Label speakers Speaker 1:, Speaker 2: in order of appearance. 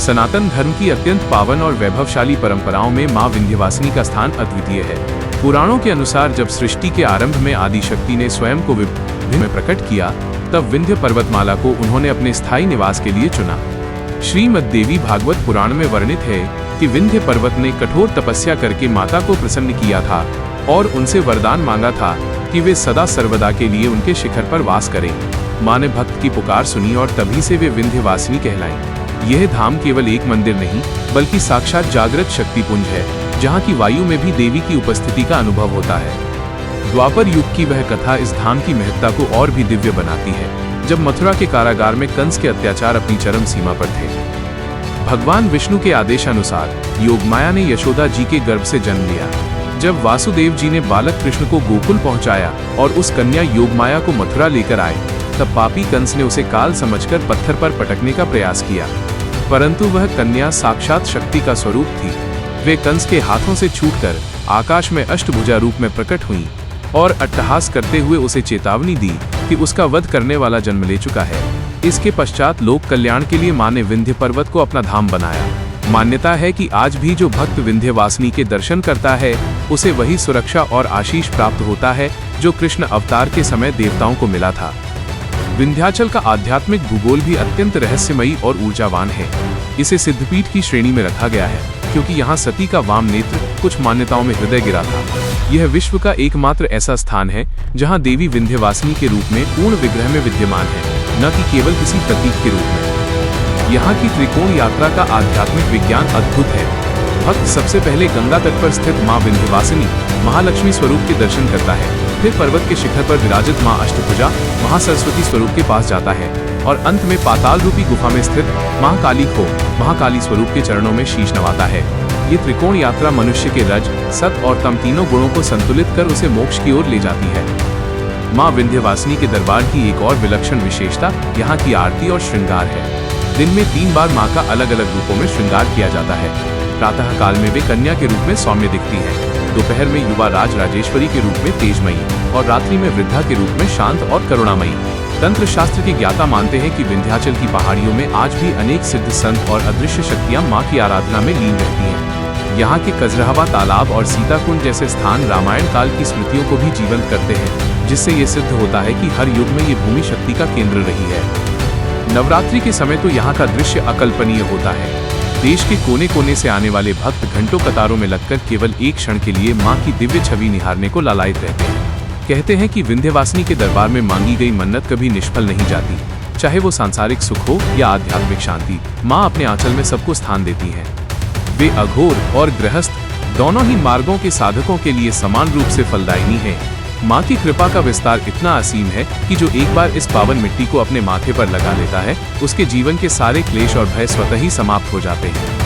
Speaker 1: सनातन धर्म की अत्यंत पावन और वैभवशाली परंपराओं में मां विंध्यवासिनी का स्थान अद्वितीय है। पुराणों के अनुसार जब सृष्टि के आरंभ में आदि शक्ति ने स्वयं को विंध्य में प्रकट किया, तब विंध्य पर्वतमाला को उन्होंने अपने स्थायी निवास के लिए चुना। श्रीमद्देवी भागवत पुराण में वर्णित है कि विंध्य पर्वत ने कठोर तपस्या करके माता को प्रसन्न किया था और उनसे वरदान मांगा था कि वे सदा सर्वदा के लिए उनके शिखर पर वास करें। मां ने भक्त की पुकार सुनी और तभी से वे विंध्यवासिनी कहलाईं। यह धाम केवल एक मंदिर नहीं, बल्कि साक्षात जागृत शक्तिपुंज है, जहां की वायु में भी देवी की उपस्थिति का अनुभव होता है। द्वापर युग की वह कथा इस धाम की महत्ता को और भी दिव्य बनाती है, जब मथुरा के कारागार में कंस के अत्याचार अपनी चरम सीमा पर थे। भगवान विष्णु के आदेशानुसार योगमाया ने यशोदा जी के गर्भ से जन्म लिया। जब वासुदेव जी ने बालक कृष्ण को गोकुल पहुंचाया और उस कन्या योगमाया को मथुरा लेकर आए, तब पापी कंस ने उसे काल समझकर पत्थर पर पटकने का प्रयास किया, परंतु वह कन्या साक्षात शक्ति का स्वरूप थी। वे कंस के हाथों से छूटकर आकाश में अष्टभुजा रूप में प्रकट हुईं और अट्टहास करते हुए उसे चेतावनी दी कि उसका वध करने वाला जन्म ले चुका है। इसके पश्चात लोक कल्याण के लिए मां ने विंध्य पर्वत को अपना धाम बनाया। मान्यता है कि आज भी जो भक्त विंध्यवासिनी के दर्शन करता है, उसे वही सुरक्षा और आशीष प्राप्त होता है जो कृष्ण अवतार के समय देवताओं को मिला था। विंध्याचल का आध्यात्मिक भूगोल भी अत्यंत रहस्यमयी और ऊर्जावान है। इसे सिद्धपीठ की श्रेणी में रखा गया है, क्योंकि यहाँ सती का वाम नेत्र कुछ मान्यताओं में हृदय गिरा था। यह विश्व का एकमात्र ऐसा स्थान है जहाँ देवी विंध्यवासिनी के रूप में पूर्ण विग्रह में विद्यमान है, न कि केवल किसी प्रतीक के रूप में। यहाँ की त्रिकोण यात्रा का आध्यात्मिक विज्ञान अद्भुत है। भक्त सबसे पहले गंगा तट पर स्थित मां विंध्यवासिनी महालक्ष्मी स्वरूप के दर्शन करता है, फिर पर्वत के शिखर पर विराजित मां अष्टभुजा महासरस्वती स्वरूप के पास जाता है और अंत में पाताल रूपी गुफा में स्थित महाकाली को महाकाली स्वरूप के चरणों में शीश नवाता है। ये त्रिकोण यात्रा मनुष्य के रज, सत और तम तीनों गुणों को संतुलित कर उसे मोक्ष की ओर ले जाती है। मां विंध्यवासिनी के दरबार की एक और विलक्षण विशेषता यहाँ की आरती और श्रृंगार है। दिन में 3 बार मां का अलग अलग रूपों में श्रृंगार किया जाता है। प्रातः काल में वे कन्या के रूप में सौम्य दिखती है, दोपहर में युवा राज राजेश्वरी के रूप में तेजमयी और रात्रि में वृद्धा के रूप में शांत और करुणामयी। तंत्र शास्त्र के ज्ञाता मानते हैं कि विंध्याचल की पहाड़ियों में आज भी अनेक सिद्ध संत और अदृश्य शक्तियां मां की आराधना में लीन रहती हैं। यहाँ के कजरहवा तालाब और सीताकुंड जैसे स्थान रामायण काल की स्मृतियों को भी जीवंत करते हैं, जिससे ये सिद्ध होता है कि हर युग में ये भूमि शक्ति का केंद्र रही है। नवरात्रि के समय तो यहाँ का दृश्य अकल्पनीय होता है। देश के कोने कोने से आने वाले भक्त घंटों कतारों में लगकर केवल एक क्षण के लिए मां की दिव्य छवि निहारने को लालायित रहते हैं। कहते हैं कि विंध्यवासिनी के दरबार में मांगी गई मन्नत कभी निष्फल नहीं जाती, चाहे वो सांसारिक सुख हो या आध्यात्मिक शांति। मां अपने आंचल में सबको स्थान देती हैं। वे अघोर और गृहस्थ दोनों ही मार्गों के साधकों के लिए समान रूप से फलदायिनी है। मां की कृपा का विस्तार इतना असीम है कि जो एक बार इस पावन मिट्टी को अपने माथे पर लगा लेता है, उसके जीवन के सारे क्लेश और भय स्वतः ही समाप्त हो जाते हैं।